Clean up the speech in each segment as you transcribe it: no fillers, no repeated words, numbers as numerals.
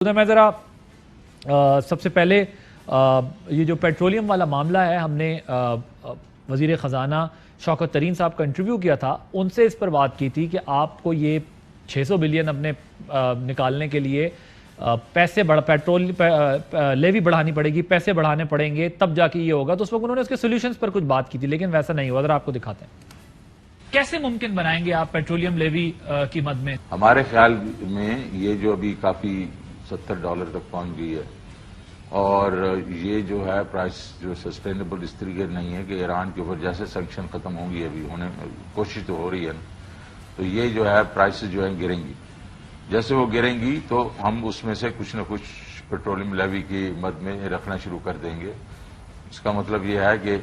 मैं ज़रा सबसे पहले ये जो पेट्रोलियम वाला मामला है, हमने वज़ीर ख़जाना शौकत तरीन साहब का इंटरव्यू किया था, उनसे इस पर बात की थी कि आपको ये 600 बिलियन अपने निकालने के लिए पैसे पेट्रोल लेवी बढ़ानी पड़ेगी, पैसे बढ़ाने पड़ेंगे, तब जाके ये होगा। तो उस वक्त उन्होंने उसके सोल्यूशंस पर कुछ बात की थी, लेकिन वैसा नहीं हुआ। ज़रा आपको दिखाते हैं कैसे मुमकिन बनाएंगे आप पेट्रोलियम लेवी की मद में। हमारे ख्याल में ये जो अभी काफी $70 तक पहुंच गई है और ये जो है प्राइस जो सस्टेनेबल इस तरीके नहीं है कि ईरान के ऊपर जैसे सैंक्शन खत्म होंगी, अभी होने कोशिश तो हो रही है ना, तो ये जो है प्राइसेस जो है गिरेंगी। जैसे वो गिरेंगी तो हम उसमें से कुछ न कुछ पेट्रोलियम लेवी की मद में रखना शुरू कर देंगे। इसका मतलब ये है कि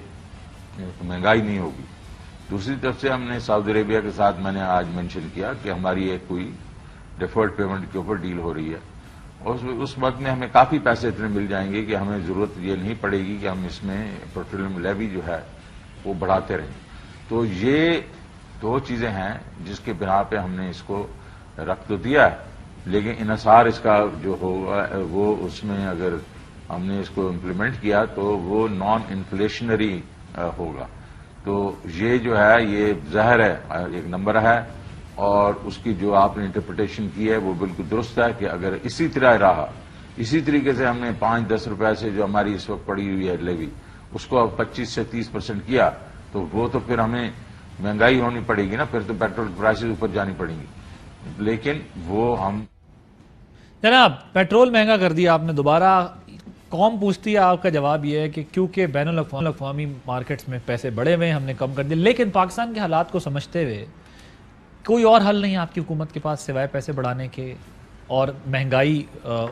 महंगाई नहीं होगी। दूसरी तरफ से हमने सऊदी अरेबिया के साथ मैंने आज मेंशन किया कि हमारी एक कोई डिफर्ड पेमेंट के ऊपर डील हो रही है और उस वक्त में हमें काफी पैसे इतने मिल जाएंगे कि हमें जरूरत ये नहीं पड़ेगी कि हम इसमें पेट्रोलियम लेवी जो है वो बढ़ाते रहें। तो ये दो चीजें हैं जिसके बिना पे हमने इसको रख तो दिया है, लेकिन इनसार इसका जो होगा वो उसमें अगर हमने इसको इम्प्लीमेंट किया तो वो नॉन इन्फ्लेशनरी होगा। तो ये जो है ये जहर है, एक नंबर है, और उसकी जो आपने इंटरप्रिटेशन की है वो बिल्कुल दुरुस्त है कि अगर इसी तरह रहा, इसी तरीके से हमने 5-10 रुपए से जो हमारी इस वक्त पड़ी हुई है लेवी उसको अब 25 से 30% किया तो वो तो फिर हमें महंगाई होनी पड़ेगी ना, फिर तो पेट्रोल प्राइसेस ऊपर जानी पड़ेंगी। लेकिन वो हम जनाब पेट्रोल महंगा कर दिया आपने दोबारा, कौम पूछती है, आपका जवाब यह है कि क्योंकि बैनुल-अक़वामी मार्केट्स में पैसे बढ़े हुए हैं, हमने कम कर दिए। लेकिन पाकिस्तान के हालात को समझते हुए कोई और हल नहीं है आपकी हुकूमत के पास सिवाय पैसे बढ़ाने के, और महंगाई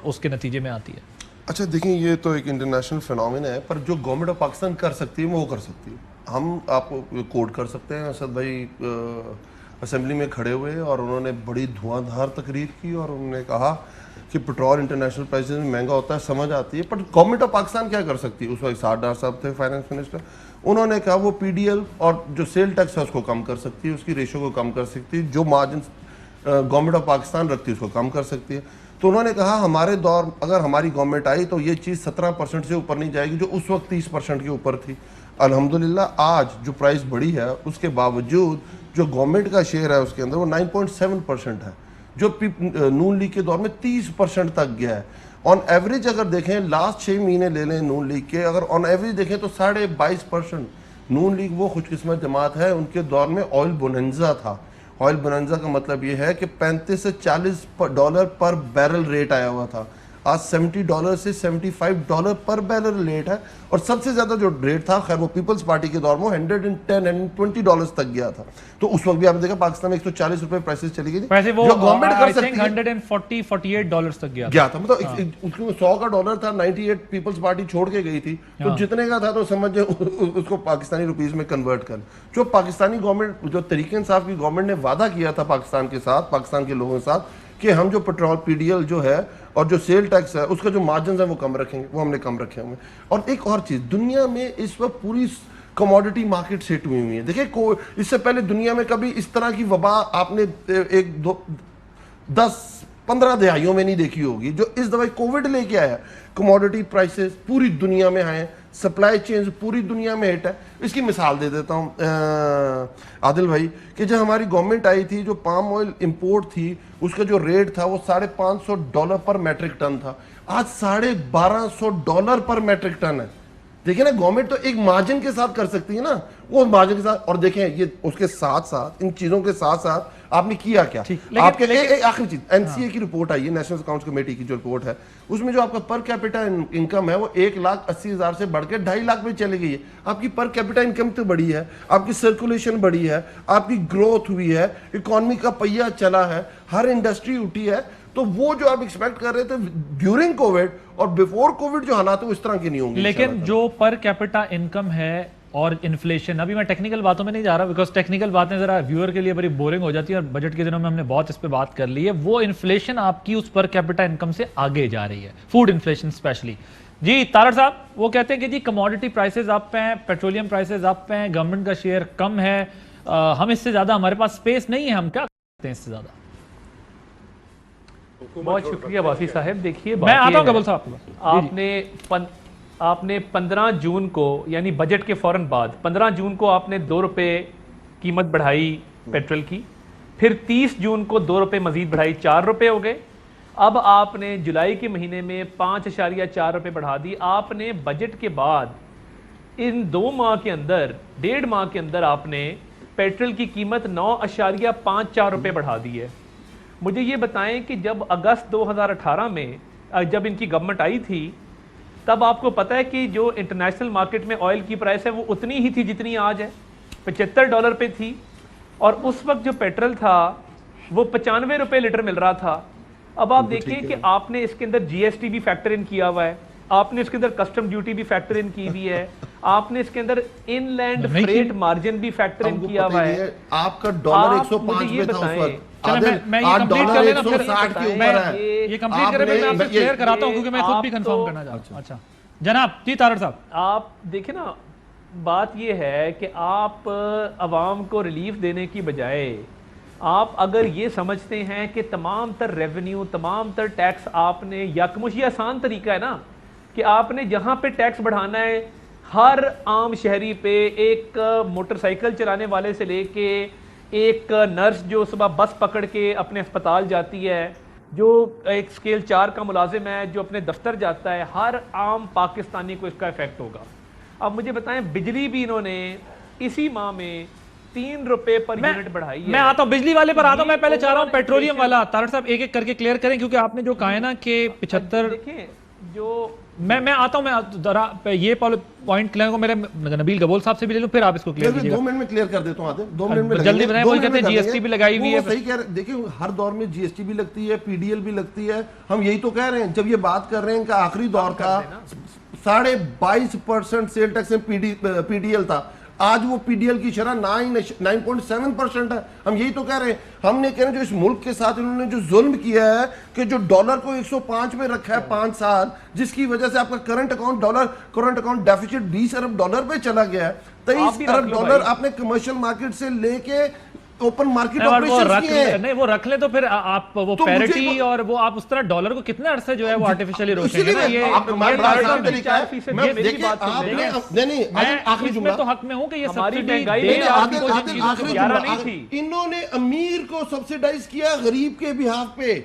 उसके नतीजे में आती है। अच्छा देखिए, ये तो एक इंटरनेशनल फिनोमेना है, पर जो गवर्नमेंट ऑफ पाकिस्तान कर सकती है वो कर सकती है। हम आपको कोट कर सकते हैं। असद भाई असेंबली में खड़े हुए और उन्होंने बड़ी धुआंधार तकरीर की और उन्होंने कहा कि पेट्रोल इंटरनेशनल प्राइसेस में महंगा होता है, समझ आती है, पर गवर्नमेंट ऑफ पाकिस्तान क्या कर सकती है। उस वक्त सारदार साहब थे फाइनेंस मिनिस्टर, उन्होंने कहा वो पीडीएल और जो सेल टैक्स है उसको कम कर सकती है, उसकी रेशो को कम कर सकती है, जो मार्जिन गवर्नमेंट ऑफ पाकिस्तान रखती है उसको कम कर सकती है। तो उन्होंने कहा हमारे दौर अगर हमारी गवर्नमेंट आई तो ये चीज़ 17% से ऊपर नहीं जाएगी, जो उस वक्त 30% के ऊपर थी। अल्हम्दुलिल्लाह आज जो प्राइस बढ़ी है उसके बावजूद जो गवर्नमेंट का शेयर है उसके अंदर वो 9.7% है, जो नून लीग के दौर में 30% तक गया है। ऑन एवरेज अगर देखें लास्ट 6 महीने ले लें नून लीग के, अगर ऑन एवरेज देखें तो 22.5%। नून लीग वो खुशकिस्मत जमात है, उनके दौर में ऑयल बोनंजा था। ऑयल बोनंजा का मतलब ये है कि 35 से $40 पर बैरल रेट आया हुआ था। आज $70 से $75 पर बैरल रेट है, और सबसे ज्यादा जो रेट था खैर वो पीपल्स पार्टी के दौर में $110-120 तक गया था। तो उस वक्त भी आपने देखा पाकिस्तान में 140 रुपए प्राइसेस चली गई थी, जो गवर्नमेंट कर सकती है। $148 तक गया था, मतलब उसमें 100 का डॉलर था, 98 पीपल्स पार्टी छोड़ के गई थी, तो जितने का था तो समझ उसको पाकिस्तानी रुपीज में कन्वर्ट कर। जो पाकिस्तानी गवर्नमेंट, जो तरीके इंसाफ की गवर्नमेंट ने वादा किया था पाकिस्तान के साथ, पाकिस्तान के लोगों के साथ, कि हम जो पेट्रोल पीडीएल जो है और जो सेल टैक्स है उसका जो मार्जिन है वो कम रखेंगे, वो हमने कम रखे होंगे। और एक और चीज, दुनिया में इस वक्त पूरी कमोडिटी मार्केट सेट हुई हुई है। देखिए इससे पहले दुनिया में कभी इस तरह की वबा आपने 10-15 दहाइयों में नहीं देखी होगी जो इस दफा कोविड लेके आया। कमोडिटी प्राइसेस पूरी दुनिया में आए, सप्लाई चेन पूरी दुनिया में हिट है। इसकी मिसाल दे देता हूँ आदिल भाई, कि जब हमारी गवर्नमेंट आई थी, जो पाम ऑयल इंपोर्ट थी उसका जो रेट था वो $550 पर मैट्रिक टन था, आज $1250 पर मैट्रिक टन है। देखिए ना, गवर्नमेंट तो एक मार्जिन के साथ कर सकती है ना, वो मार्जिन के साथ। और देखें ये उसके साथ साथ, इन चीजों के साथ साथ आपने किया क्या। आपके लिए आखिरी चीज, एनसीए की रिपोर्ट आई है, नेशनल अकाउंट्स कमेटी की जो रिपोर्ट है, उसमें जो आपका पर कैपिटा इनकम है वो 1,80,000 से बढ़कर 2.5 लाख में चली गई है। आपकी पर कैपिटा इनकम तो बढ़ी है, आपकी सर्कुलेशन बढ़ी है, आपकी ग्रोथ हुई है, इकोनॉमी का पहिया चला है, हर इंडस्ट्री उठी है। तो वो जो आप एक्सपेक्ट कर रहे थे ड्यूरिंग कोविड और बिफोर कोविड जो हालात है इस तरह के नहीं होंगे। लेकिन जो पर कैपिटा इनकम है और इन्फ्लेशन, अभी मैं टेक्निकल बातों में नहीं जा रहा, बिकॉज टेक्निकल बातें जरा व्यूअर के लिए बड़ी बोरिंग हो जाती है, और बजट के दिनों में हमने बहुत इस पे बात कर ली है। वो इन्फ्लेशन आपकी उस पर कैपिटा इनकम से आगे जा रही है, फूड इन्फ्लेशन स्पेशली। जी तारड़ साहब, वो कहते हैं कि जी कमोडिटी प्राइसेस अप हैं, पेट्रोलियम प्राइसेस अप हैं, गवर्नमेंट का शेयर कम है, हम इससे ज्यादा, हमारे पास स्पेस नहीं है, हम क्या करते हैं इससे ज्यादा। बहुत शुक्रिया वासी साहब। देखिए मैं आता हूं कबूल साहब, आपने 15 जून को यानी बजट के फौरन बाद 15 जून को आपने 2 रुपए कीमत बढ़ाई पेट्रोल की, फिर 30 जून को 2 रुपए मजीद बढ़ाई, 4 रुपए हो गए। अब आपने जुलाई के महीने में 5.4 रुपए बढ़ा दी। आपने बजट के बाद इन 2 माह के अंदर, 1.5 माह के अंदर आपने पेट्रोल की कीमत 9.54 रुपए बढ़ा दी है। मुझे ये बताएं कि जब अगस्त 2018 में जब इनकी गवर्नमेंट आई थी, तब आपको पता है कि जो इंटरनेशनल मार्केट में ऑयल की प्राइस है वो उतनी ही थी जितनी आज है, $75 पे थी। और उस वक्त जो पेट्रोल था वो 95 रुपए लीटर मिल रहा था। अब आप देखिए कि आपने इसके अंदर जीएसटी भी फैक्टर इन किया हुआ है, आपने इसके अंदर कस्टम ड्यूटी भी फैक्टर इन की हुई है, आपने इसके अंदर इनलैंड फ्रेट मार्जिन भी फैक्टर इन किया हुआ है। आपका डॉलर 105 में था उस वक्त, मैं ये कंप्लीट कर लेना, फिर 160 के ऊपर है। ये कंप्लीट करें, मैं आपसे क्लियर कराता हूं क्योंकि मैं खुद भी कंफर्म करना चाहता हूं। अच्छा जनाब जी तारड़ साहब, आप देखिए ना, बात ये है कि आप अवाम को रिलीफ देने की बजाय आप अगर ये समझते हैं कि तमाम तर रेवेन्यू, तमाम तर टैक्स आपने यकमुश, ये आसान तरीका है ना कि आपने जहाँ पे टैक्स बढ़ाना है हर आम शहरी पे, एक मोटरसाइकिल चलाने वाले से लेके एक नर्स जो सुबह बस पकड़ के अपने अस्पताल जाती है, जो एक स्केल 4 का मुलाजिम है जो अपने दफ्तर जाता है, हर आम पाकिस्तानी को इसका इफेक्ट होगा। अब मुझे बताएं, बिजली भी इन्होंने इसी माह में 3 रुपए पर यूनिट बढ़ाई है। मैं आता हूं बिजली वाले पर आता हूं, मैं पहले चाह रहा हूं पेट्रोलियम वाला तारड़ साहब एक एक करके क्लियर करें, क्योंकि आपने जो कहा है ना कि 75, देखिए जो मैं आता हूं, मैं जरा ये पॉइंट क्लियर को मेरे नबील गबोल साहब से भी ले लूं, फिर आप इसको क्लियर कीजिएगा। 2 मिनट में क्लियर कर देता हूं, आते 2 मिनट में जल्दी बताएं। वो कहते हैं जीएसटी भी लगाई हुई है, सही कह रहे हैं। देखिए हर दौर में जीएसटी भी लगती है, पीडीएल भी लगती है। हम यही तो कह रहे हैं, जब ये बात कर रहे हैं कि आखिरी दौर था 22.5% सेल टैक्स में पीडीएल था, आज वो पीडीएल की शरह 9.7% है। हम यही तो कह रहे हैं, हमने कह रहे हैं जो इस मुल्क के साथ इन्होंने जो जुल्म किया है कि जो डॉलर को 105 में रखा है 5 साल, जिसकी वजह से आपका करंट अकाउंट डेफिसिट $20 पे चला गया है। $23 आपने कमर्शियल मार्केट से लेके ओपन मार्केट ऑपरेशंस किए हैं। नहीं वो रख ले तो फिर आप वो तो पैरिटी और वो आप उस तरह डॉलर को कितने अरसे जो है वो आर्टिफिशियली रोकेंगे ना। ये तरीका है। मैं देखिए आपने नहीं आखिरी जुमला तो हक में हूं कि ये सब्सिडी इन्होंने अमीर को सब्सिडाइज किया गरीब के बिहाफ पे,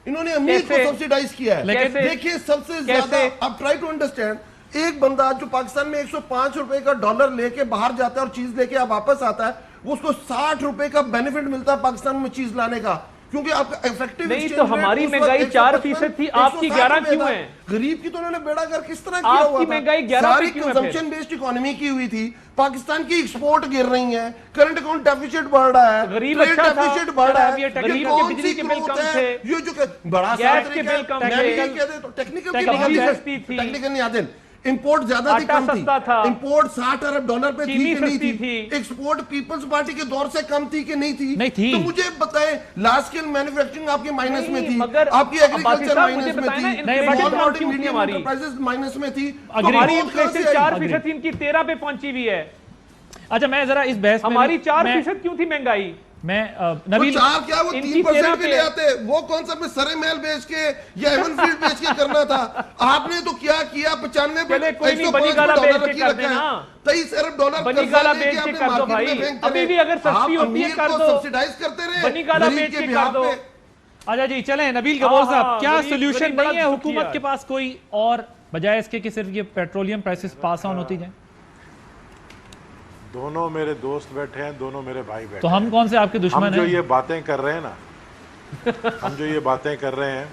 इन्होंने अमीर को सब्सिडाइज किया है। लेकिन देखिए सबसे ज्यादा आप ट्राई टू अंडरस्टैंड, एक बंदा जो पाकिस्तान में 105 रुपए का डॉलर लेके बाहर जाता है और चीज लेके आप वापस आता है, उसको 60 रुपए का बेनिफिट मिलता है पाकिस्तान में चीज लाने का, क्योंकि आपका इफेक्टिव नहीं तो हमारी महंगाई 4% थी, आपकी 11 क्यों है? गरीब की तो उन्होंने बेड़ा कर किस तरह किया हुआ था? आपकी महंगाई 11 पे क्यों है? कंजम्पशन बेस्ड इकोनॉमी की हुई थी, पाकिस्तान की एक्सपोर्ट गिर रही है, करंट अकाउंट डेफिसिट बढ़ रहा है, गरीब अच्छा था, डेफिसिट बढ़ रहा है, गरीब के बिजली के बिल कम थे, ये जो बड़ा गैस के बिल कम थे, टेक्निकल नहीं आते, इंपोर्ट ज्यादा थी, कम थी, इंपोर्ट $60 अरब पे थी कि नहीं थी, एक्सपोर्ट पीपल्स पार्टी के दौर से कम थी कि नहीं थी? तो मुझे बताएं, लार्ज स्केल मैन्युफैक्चरिंग आपकी माइनस में थी, आपकी एग्रीकल्चर माइनस में थी, small model medium enterprises minus में थी, हमारी इन्फ्लेशन 4% इनकी 13 पे पहुंची हुई है। अच्छा मैं जरा इस बहस हमारी 4% क्यों थी महंगाई? मैं नबील क्या वो 3% के ले आते, वो कौन सा सरे महल बेच के या हेवन फील्ड बेच के करना था? आपने तो क्या किया, 95 $23 अरब बेच के कर दो भाई, अभी भी अगर सस्ती होती है कर दो, सब्सिडाइज करते रहे, बनी गाला बेच के कर दो। अच्छा जी चलें, नबील गबोर साहब क्या सोल्यूशन नहीं है हुकूमत के पास कोई और, बजाय इसके कि सिर्फ ये पेट्रोलियम प्राइसेस पास ऑन होती जाए? दोनों मेरे दोस्त बैठे हैं, दोनों मेरे भाई बैठे तो हम कौन से आपके दुश्मन हैं? हम जो ये बातें कर रहे हैं ना, हम जो ये बातें कर रहे हैं,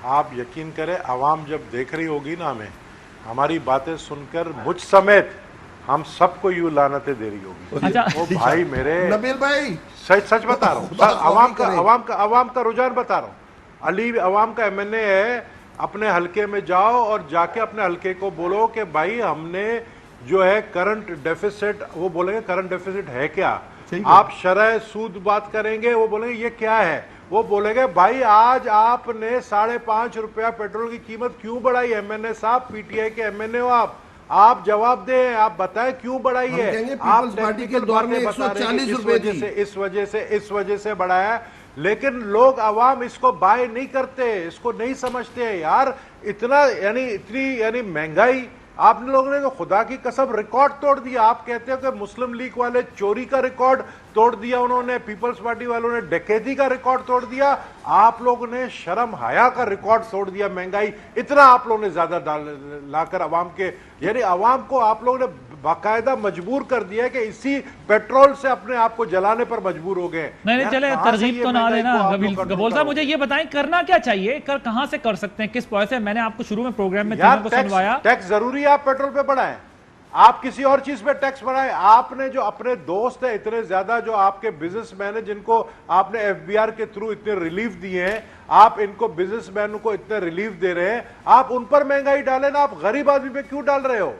आप यकीन करें आवाम जब देख रही होगी ना हमें, हमारी बातें सुनकर मुझ समेत हम सबको यूं लानतें दे रही होगी। अच्छा वो भाई मेरे नबील भाई सच बता रहा हूँ, आवाम का रुझान बता रहा हूँ। अली आवाम का एमएनए है, अपने हल्के में जाओ और जाके अपने हल्के को बोलो कि भाई हमने जो है करंट डेफिसिट, वो बोलेंगे करंट डेफिसिट है क्या? आप शरह सूद बात करेंगे, वो बोलेंगे ये क्या है? वो बोलेंगे भाई आज आपने 5.5 रुपया पेट्रोल की कीमत क्यों बढ़ाई? एमएनए साहब, पीटीआई के एमएनए हो आप जवाब दें, आप बताएं क्यों बढ़ाई है? आप पार्टी के दौर में 140 रुपए थी, इस वजह से बढ़ाया। लेकिन लोग अवाम इसको बाय नहीं करते, इसको नहीं समझते यार। इतना इतनी महंगाई, आप लोगों ने तो खुदा की कसम रिकॉर्ड तोड़ दिया। आप कहते हो कि मुस्लिम लीग वाले चोरी का रिकॉर्ड तोड़ दिया, उन्होंने पीपल्स पार्टी वालों ने डकैती का रिकॉर्ड तोड़ दिया, आप लोगों ने शर्म हया का रिकॉर्ड तोड़ दिया। महंगाई इतना आप लोगों ने ज्यादा लाकर अवाम के, यानी अवाम को आप लोगों ने बाकायदा मजबूर कर दिया कि इसी पेट्रोल से अपने आप को जलाने पर मजबूर हो गए। नहीं चले, तरगीब तो ना देना गबोल साहब, मुझे ये बताएं करना क्या चाहिए, कहां से कर सकते हैं, किस पॉइंट से? मैंने आपको शुरू में प्रोग्राम में चीजों को सुनवाया। टैक्स जरूरी है, आप पेट्रोल पे बढ़ाएं, आप किसी और चीज पे टैक्स बढ़ाएं। आपने जो अपने दोस्त है इतने ज्यादा, जो आपके बिजनेसमैन है जिनको आपने एफबीआर के थ्रू इतने रिलीफ दिए हैं, आप इनको बिजनेसमैन को इतने रिलीफ दे रहे हैं, आप उन पर महंगाई डालें ना। आप गरीब आदमी पे क्यों डाल रहे हो?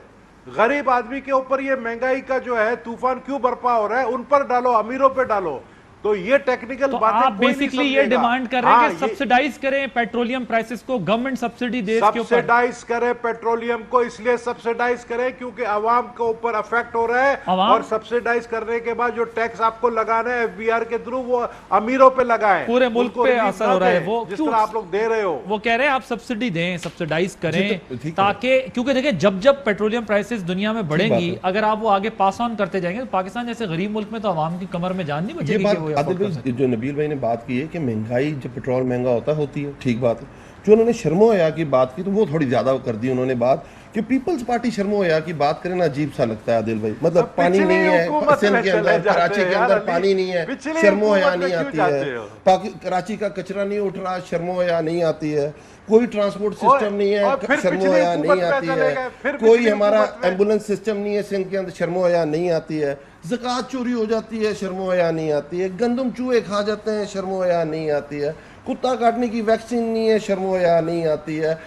गरीब आदमी के ऊपर ये महंगाई का जो है तूफान क्यों बरपा हो रहा है? उन पर डालो, अमीरों पे डालो। तो ये टेक्निकल तो बातें आप बेसिकली ये डिमांड कर रहे हैं कि हाँ, सब्सिडाइज करें पेट्रोलियम प्राइसेस को, गवर्नमेंट सब्सिडी दे, सब्सिडाइज करें पेट्रोलियम को, इसलिए सब्सिडाइज करें क्योंकि आवाम के ऊपर अफेक्ट हो रहा है। और सब्सिडाइज करने के बाद जो टैक्स आपको लगाना है एफबीआर के थ्रू, वो अमीरों पे लगाएं, पूरे मुल्क पे असर हो रहा है। वो जिस तरह आप लोग दे रहे हो, वो कह रहे हैं आप सब्सिडी दें, सब्सिडाइज करें, ताकि क्योंकि देखिए जब पेट्रोलियम प्राइसेस दुनिया में बढ़ेंगी, अगर आप वो आगे पास ऑन करते जाएंगे तो पाकिस्तान जैसे गरीब मुल्क में तो आवाम की कमर में जान नहीं बचेगी। जो नबील भाई ने बात की है कि महंगाई, जब पेट्रोल महंगा होती है, ठीक बात है। जो उन्होंने शर्मो हया की बात की तो वो थोड़ी ज्यादा कर दी उन्होंने बात, कि पीपल्स पार्टी शर्मो हया की बात करें ना, अजीब सा लगता है आदिल भाई। मतलब पानी नहीं है सिंध के अंदर, कराची के अंदर पानी नहीं है, शर्मो हया नहीं आती है। कराची का कचरा नहीं उठ रहा, शर्मो हया नहीं आती है। कोई ट्रांसपोर्ट सिस्टम नहीं है, शर्मो हया नहीं आती है। कोई हमारा एम्बुलेंस सिस्टम नहीं है सिंध के अंदर, शर्मो हया नहीं आती है। ज़कात चोरी हो जाती है, शर्मो हया नहीं आती है। गंदम चूहे खा जाते हैं, शर्मो हया नहीं आती है। कुत्ता काटने की वैक्सीन नहीं है, शर्मो हया नहीं आती है।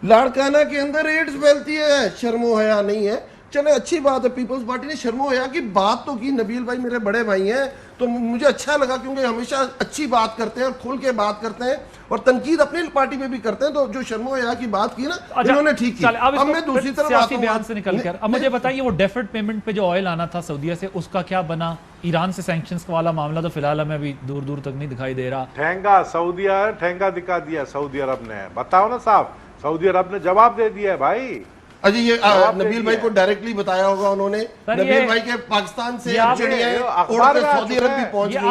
लाड़काना के अंदर एड्स फैलती है, शर्मो हया नहीं है। चले अच्छी बात है, पीपल्स पार्टी ने शर्मो हया की बात तो की। नबील भाई मेरे बड़े भाई हैं तो मुझे अच्छा लगा, क्योंकि हमेशा अच्छी बात करते हैं और खुल के बात करते हैं और तनकीद अपनी पार्टी में भी करते हैं। तो जो शर्मो हया की बात की ना, इन्होंने ठीक की। अब मैं दूसरी तरफ बयान से निकलकर अब मुझे बताइए, वो डेफर्ड पेमेंट पे जो ऑयल आना था सऊदीया से, उसका क्या बना? ईरान से सैंक्शंस वाला मामला तो फिलहाल हमें अभी दूर दूर तक नहीं दिखाई दे रहा। ठेंगा सऊदीया ठेंगा दिखा दिया सऊदी अरब ने, बताओ ना साहब, सऊदी अरब ने जवाब दे दिया है भाई। अजी ये नबील भाई को डायरेक्टली बताया होगा उन्होंने। नबील भाई के पाकिस्तान से चिड़िया सऊदी अरब भी पहुंच गई है,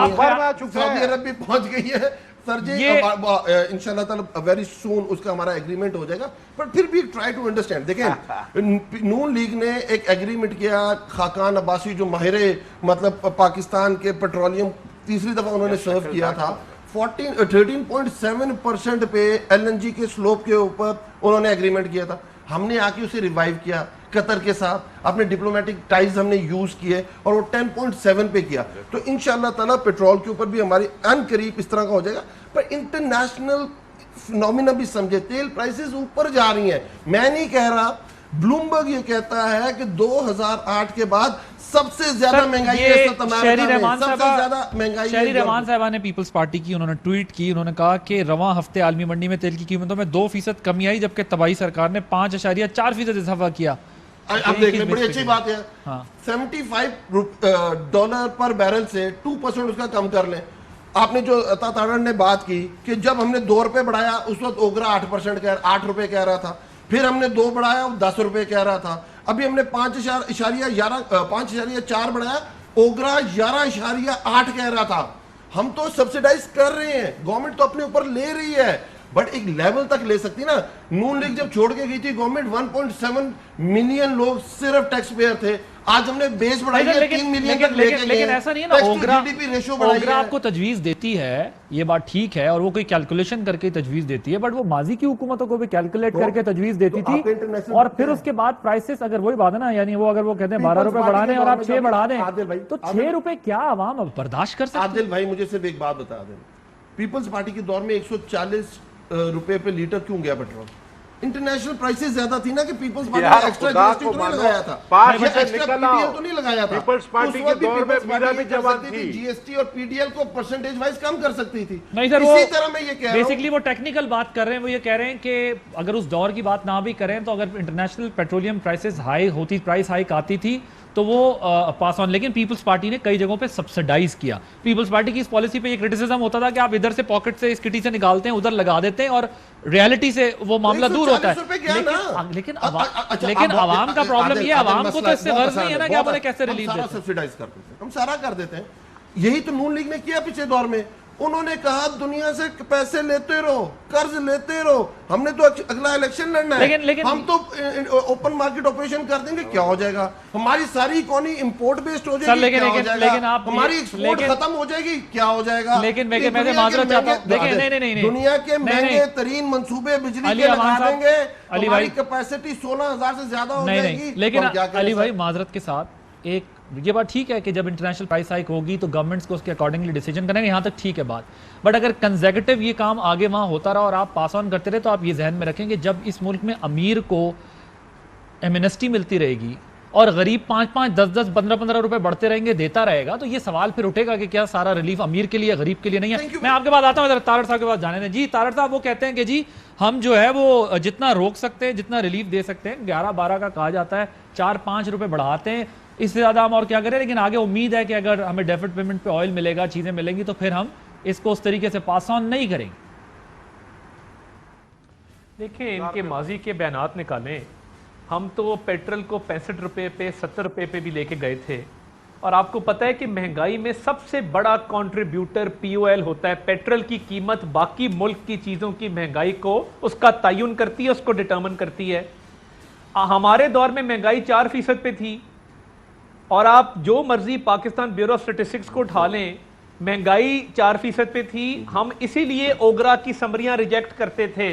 सऊदी अरब भी पहुंच गई है सर जी। इंशाल्लाह ताला वेरी सून उसका हमारा एग्रीमेंट हो जाएगा। पर फिर भी ट्राई टू अंडरस्टैंड। देखें, नून लीग ने एक एग्रीमेंट किया, खाकान अब्बासी जो माहिर मतलब पाकिस्तान के पेट्रोलियम तीसरी दफा उन्होंने सर्व किया था, 13.7% पे LNG के स्लोप के ऊपर उन्होंने एग्रीमेंट किया था। हमने आके उसे रिवाइव किया कतर के साथ, अपने डिप्लोमेटिक टाइज हमने यूज किए और वो 10.7 पे किया। तो इंशाल्लाह ताला पेट्रोल के ऊपर भी हमारी अनकरीब इस तरह का हो जाएगा। पर इंटरनेशनल फिनोमिना भी समझे, तेल प्राइसेस ऊपर जा रही हैं। मैं नहीं कह रहा, ब्लूमबर्ग ये कहता है कि 2008 के बाद सबसे ज्यादा महंगाई शहरी रहमान साहबा ने पीपल्स पार्टी की, उन्होंने ट्वीट की, उन्होंने कहा कि रवां हफ्ते आलमी मंडी में तेल की कीमतों में 2% कमी आई, जबकि तबाई सरकार ने 5.4% इजाफा किया। अब देख लें, बड़ी अच्छी बात है। हाँ। $75 पर बैरल से 2% उसका कम कर लें। आपने जो ताताड़न ने बात की कि जब हमने 2 रुपए बढ़ाया उस वक्त ओगरा 8 रुपए कह रहा था, फिर हमने 2 बढ़ाया 10 रुपए कह रहा था, अभी हमने 5.4 बढ़ाया, ओगरा 11.8 कह रहा था। हम तो सब्सिडाइज कर रहे हैं, गवर्नमेंट तो अपने ऊपर ले रही है, बट एक लेवल तक ले सकती ना। नून लीग जब छोड़ के गई थी गवर्नमेंट, 1.7 मिलियन लोग सिर्फ टैक्स पेयर थे। आज हमने बेस बढ़ाई है 3 मिलियन तक लेके गए। लेकिन ऐसा नहीं है ना, ओगरा आपको तजवीज देती है, ये बात ठीक है, और वो कोई कैलकुलेशन करके तजवीज देती है, बट वो माजी की हुकूमतों को भी कैलकुलेट करके तजवीज देती थी। और फिर उसके बाद प्राइसेस, अगर वही बात है ना, यानी वो अगर वो कहते हैं 12 रुपए बढ़ाने और आप 6 बढ़ा दें, तो 6 रुपए क्या आवाम अब बर्दाश्त कर सकते? आदिल भाई मुझे सिर्फ एक बात बता दें, पीपल्स पार्टी के दौर में 140 रुपए पे लीटर क्यों गया पेट्रोल? इंटरनेशनल प्राइसेस ज्यादा थी ना कि पीपल्स यार, पार्टी ने एक्स्ट्रा खुदा जीएसटी को तो नहीं मानो, लगाया था, 5 या से एक्स्ट्रा निकल पीडीएल आओ। तो नहीं लगाया था। पीपल्स पार्टी के दौर में मीरा भी जवान थी। जीएसटी और पीडीएल को परसेंटेज वाइज कम कर सकती थी। नहीं सर, इसी तरह मैं ये कह रहा हूं, बेसिकली वो टेक्निकल बात कर रहे हैं। वो ये कह रहे हैं कि अगर उस दौर की बात ना भी करें तो अगर इंटरनेशनल पेट्रोलियम प्राइसेस हाई होती, प्राइस हाइक आती थी तो वो पास ऑन, लेकिन पीपल्स पार्टी ने कई जगहों पे सब्सिडाइज किया। पीपल्स पार्टी की इस पॉलिसी पे ये क्रिटिसिज्म होता था कि आप इधर से पॉकेट से इस किटी से निकालते हैं, उधर लगा देते हैं और रियलिटी से वो मामला दूर होता है। लेकिन आवाम का प्रॉब्लम ये, आवाम को तो इससे गर्ज नहीं है ना कि आप उन्हें कैसे रिलीफ देते हैं। सब्सिडाइज कर देते हैं, हम सारा कर देते हैं। यही तो नून लीग ने किया पिछले दौर में। उन्होंने कहा दुनिया से पैसे लेते रहो, कर्ज लेते रहो, हमने तो अगला इलेक्शन लड़ना है, लेकिन हम तो ओपन मार्केट ऑपरेशन कर देंगे, क्या हो जाएगा? हमारी सारी इकोनॉमी इंपोर्ट बेस्ड हो जाएगी, क्या हो जाएगा? हमारी एक्सपोर्ट खत्म हो जाएगी, क्या हो जाएगा? लेकिन मैं माजरत चाहता हूं, देखिए नहीं दुनिया के महंगे तरीन मंसूबे बिजली के लगा देंगे, हमारी कैपेसिटी 16,000 से ज्यादा हो जाएगी। लेकिन अली भाई माजरत के साथ एक ये बात ठीक है कि जब इंटरनेशनल प्राइस हाइक होगी तो गवर्नमेंट्स को उसके अकॉर्डिंगली डिसीजन करेंगे, यहां तक ठीक है बात। बट अगर कंसेक्यूटिव ये काम आगे वहां होता रहा और आप पास ऑन करते रहे तो आप ये जहन में रखेंगे जब इस मुल्क में अमीर को एमनेस्टी मिलती रहेगी और गरीब 5-5, 10-10, 15-15 रुपए बढ़ते रहेंगे, देता रहेगा, तो ये सवाल फिर उठेगा कि क्या सारा रिलीफ अमीर के लिए, गरीब के लिए नहीं है। मैं आपके पास आता हूं, तारड़ साहब के पास जाने दें। जी तारड़ साहब, वो कहते हैं कि जी हम जो है वो जितना रोक सकते हैं, जितना रिलीफ दे सकते हैं, 11-12 का कहा जाता है, 4-5 रुपए बढ़ाते हैं, इससे ज्यादा हम और क्या करें। लेकिन आगे उम्मीद है कि अगर हमें डेफिड पेमेंट पे ऑयल मिलेगा, चीजें मिलेंगी, तो फिर हम इसको उस तरीके से पास ऑन नहीं करेंगे। देखिए, इनके माजी के बयानात निकालें। हम तो पेट्रोल को 65 रुपए पे, 70 रुपए पे भी लेके गए थे, और आपको पता है कि महंगाई में सबसे बड़ा कंट्रीब्यूटर पीओएल होता है। पेट्रोल की कीमत बाकी मुल्क की चीजों की महंगाई को उसका तयन करती है, उसको डिटर्मिन करती है। हमारे दौर में महंगाई 4% पे थी, और आप जो मर्जी पाकिस्तान ब्यूरो ऑफ स्टैटिस्टिक्स को उठा लें, महंगाई 4% पे थी। हम इसीलिए ओगरा की समरियां रिजेक्ट करते थे।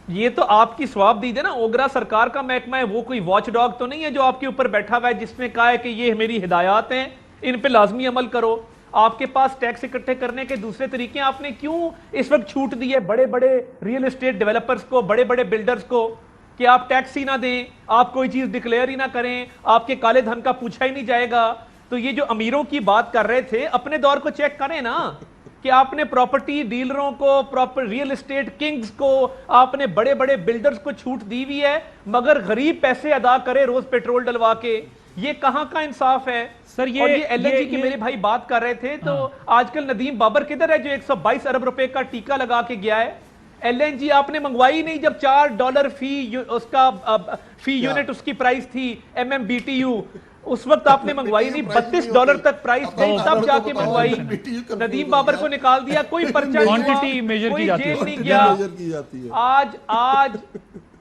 ये तो आपकी स्वाब दी है ना, ओगरा सरकार का महकमा है, वो कोई वॉच डॉग तो नहीं है जो आपके ऊपर बैठा हुआ है जिसमें कहा है कि ये मेरी हिदायत हैं, इन पे लाजमी अमल करो। आपके पास टैक्स इकट्ठे करने के दूसरे तरीके, आपने क्यों इस वक्त छूट दी है बड़े बड़े रियल एस्टेट डेवलपर्स को, बड़े बड़े बिल्डर्स को, कि आप टैक्स ही ना दें, आप कोई चीज डिक्लेयर ही ना करें, आपके काले धन का पूछा ही नहीं जाएगा। तो ये जो अमीरों की बात कर रहे थे, अपने दौर को चेक करें ना, कि आपने प्रॉपर्टी डीलरों को, प्रॉपर रियल एस्टेट किंग्स को, आपने बड़े बड़े बिल्डर्स को छूट दी हुई है, मगर गरीब पैसे अदा करे रोज पेट्रोल डलवा के। ये कहां का इंसाफ है सर? ये एलएनजी की मेरे भाई बात कर रहे थे, तो आजकल नदीम बाबर किधर है जो 122 अरब रुपए का टीका लगा के गया है? एलएनजी आपने मंगवाई नहीं जब $4 फी यूनिट उसकी प्राइस थी, MMBTU, उस वक्त आपने मंगवाई नहीं। $32 तक प्राइस गई, तब जाके मंगवाई। नदीम बाबर को निकाल दिया, कोई पर्चा क्वांटिटी मेजर की जाती है, नहीं गया।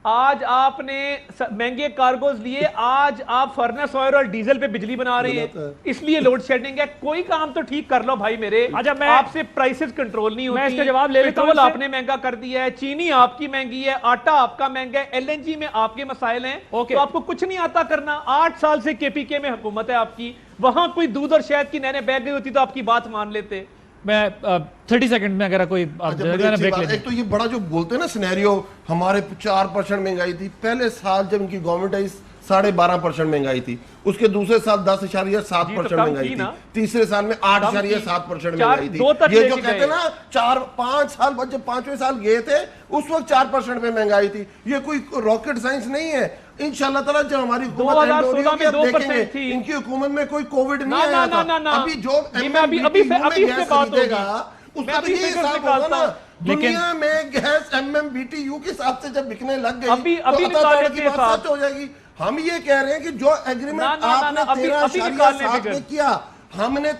आज आपने महंगे कार्गोज लिए, आज आप फर्नेस ऑयल और डीजल पे बिजली बना रहे हैं, इसलिए लोड शेडिंग है। कोई काम तो ठीक कर लो भाई मेरे। अच्छा, मैं आपसे प्राइसेस कंट्रोल नहीं होती। मैं इसका जवाब ले लेता हूं। पेट्रोल आपने महंगा कर दिया है, चीनी आपकी महंगी है, आटा आपका महंगा है, एलएनजी में आपके मसाइल हैं, तो आपको कुछ नहीं आता करना। 8 साल से केपीके में हुकूमत है आपकी, वहां कोई दूध और शहद की नहरें बह गई होती तो आपकी बात मान लेते। मैं 30 सेकंड में अगर कोई ब्रेक ले। एक तो ये बड़ा जो बोलते हैं ना सिनेरियो, हमारे 4% महंगाई थी पहले साल जब इनकी गवर्नमेंट आई, 12.5% महंगाई थी, उसके दूसरे साल 10.7% महंगाई थी, तीसरे साल में 8.7% महंगाई थी। ये जो कहते हैं ना 4-5 साल बाद जब 5वें साल गए थे उस वक्त 4% पे महंगाई थी। ये कोई रॉकेट साइंस नहीं है। इंशाल्लाह ताला जब हमारी हुकूमत एंड हो रही है, आप देखेंगे इनकी हुकूमत में कोई कोविड नहीं आया था। अभी जो गैस खरीदेगा उसका तो ये हिसाब होगा ना, दुनिया में गैस MMBTU के हिसाब से जब बिकने लग गई तो की बात सच हो जाएगी। हम ये कह रहे हैं कि जो एग्रीमेंट आपने 13.7 में किया, हमने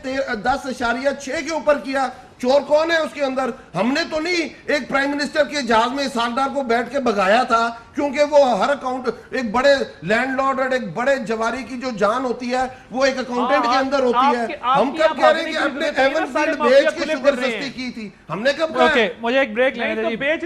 10.6 के ऊपर किया। चोर कौन है उसके अंदर? हमने तो नहीं एक प्राइम मिनिस्टर के जहाज में सागदार को बैठ के भगाया था, क्योंकि वो हर अकाउंट, एक बड़े लैंडलॉर्ड और एक बड़े जवारी की जो जान होती है वो एक अकाउंटेंट के अंदर होती है। हम कब कह रहे हैं कि आपने एवन फील्ड बेच के शुगर सस्ती की थी? हमने कब कहा? मुझे एक ब्रेक लेने दीजिए।